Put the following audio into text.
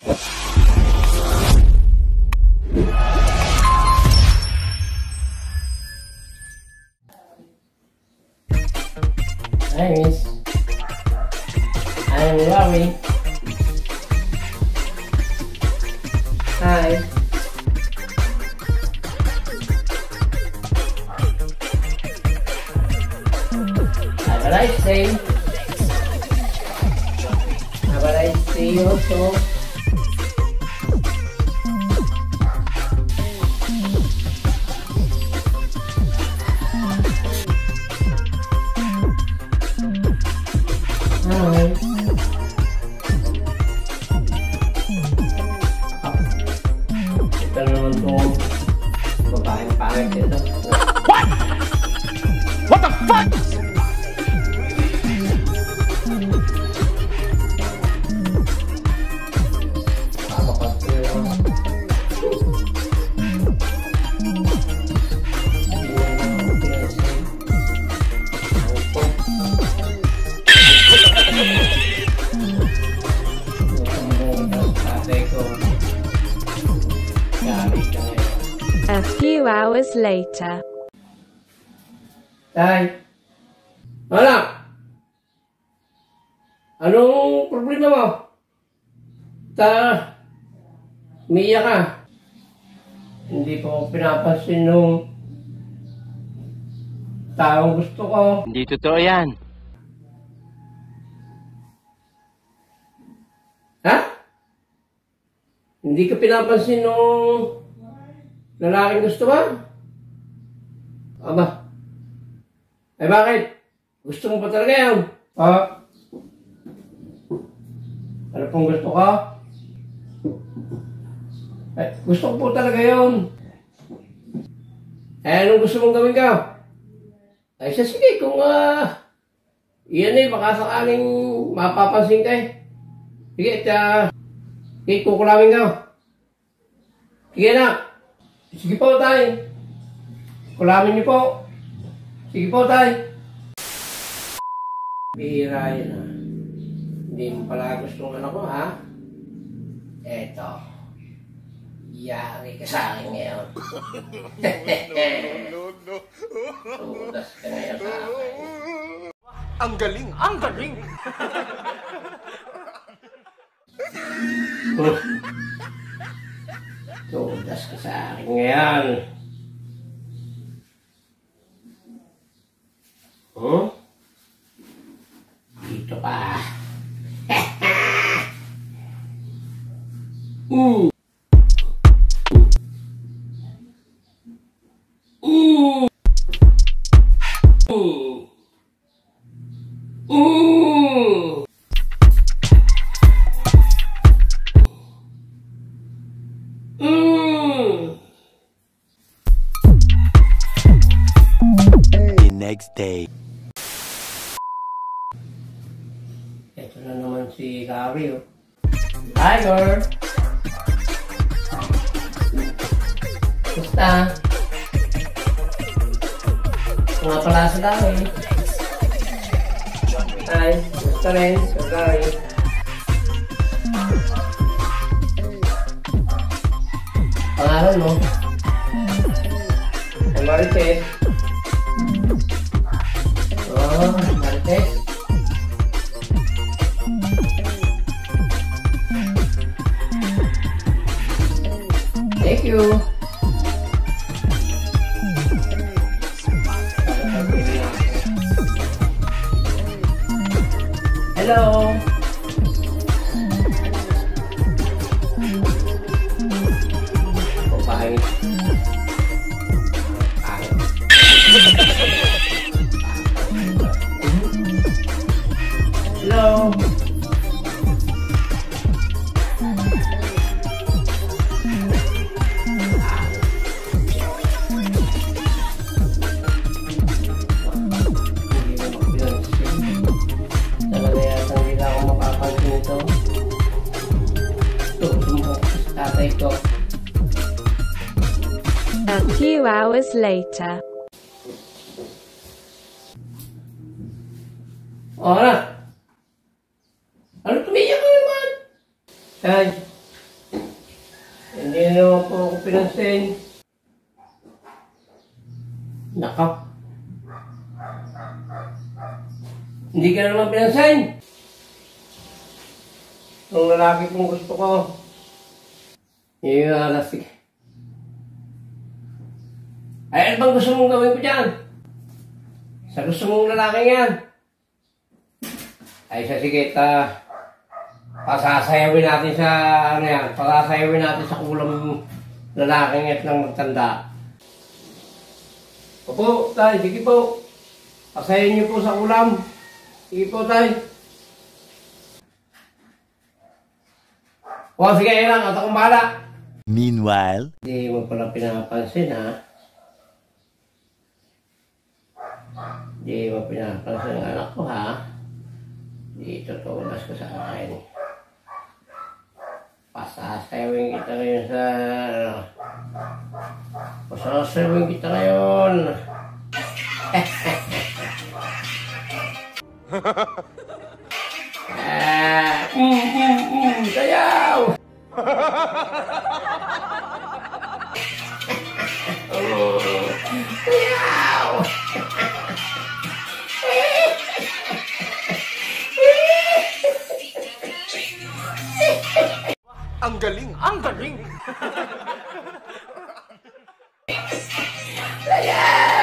Hi, miss. I'm Larry. Hi. Have a nice day. Have a nice day also. Hi. Ito naman itong babaeng pangit dito. What? What the fuck? A few hours later. Tay. Anak! Anong problema mo? Umiiyak ka. Hindi ko pinapansin nung taong gusto ko. Hindi totoo yan. Ha? Hindi ka pinapansin nung lalaking gusto mo? Aba. Eh bakit? Gusto mo pa talaga yan? Ano pong gusto ka? Eh, gusto ko po talaga yun. Eh, anong gusto mong gawin ka? Ay, sige, kung iyan eh, baka sakaling mapapansin ka eh. Sige, kukulawin ka. Sige na. Sige po, tay. Kulawin niyo po. Sige po, tay. Bihira yun, ha. Hindi mo pala gustong ano ko, ha? Eto. Yari ka sa akin ngayon. No. Tudas ka ngayon sa akin. Ang galing! Ang galing! Tudas ka sa akin ngayon. Dito pa. The next day. Ito na naman si Gary, oh. Tiger! Basta? Nga pala sa Gary. Hi, basta rin sa Gary. Pangalan mo? Ay Marites. Oh, Marites. Thank you. Hello. Bye. Hello. A few hours later. Oh, anak. Ano tumiyak ka naman? Ay, naman po ako pinansin. Nako. Hindi ka naman pinansin. Ang lalaki kong gusto ko. Yung alasig. Ay, ano bang gusto mong gawin ko dyan? Sa gusto mong lalaki yan. Ay, sige, pasasayawin natin sa, ano yan, pasasayawin natin sa kulang lalaking at lang magtanda. Opo, tay, sige po. Pasayin niyo po sa ulam. Sige po, tay. O, sige, yan lang, at akong bahala. Meanwhile, Hindi mo pala pinapansin, ha? Hindi mo pinapansin ang anak ko, ha? Dito tulas ko sa akin. Pasasayawin kita ngayon sa... Pasasayawin kita ngayon. Sayaw! Sayaw! ang galing, ang galing. Sayaw!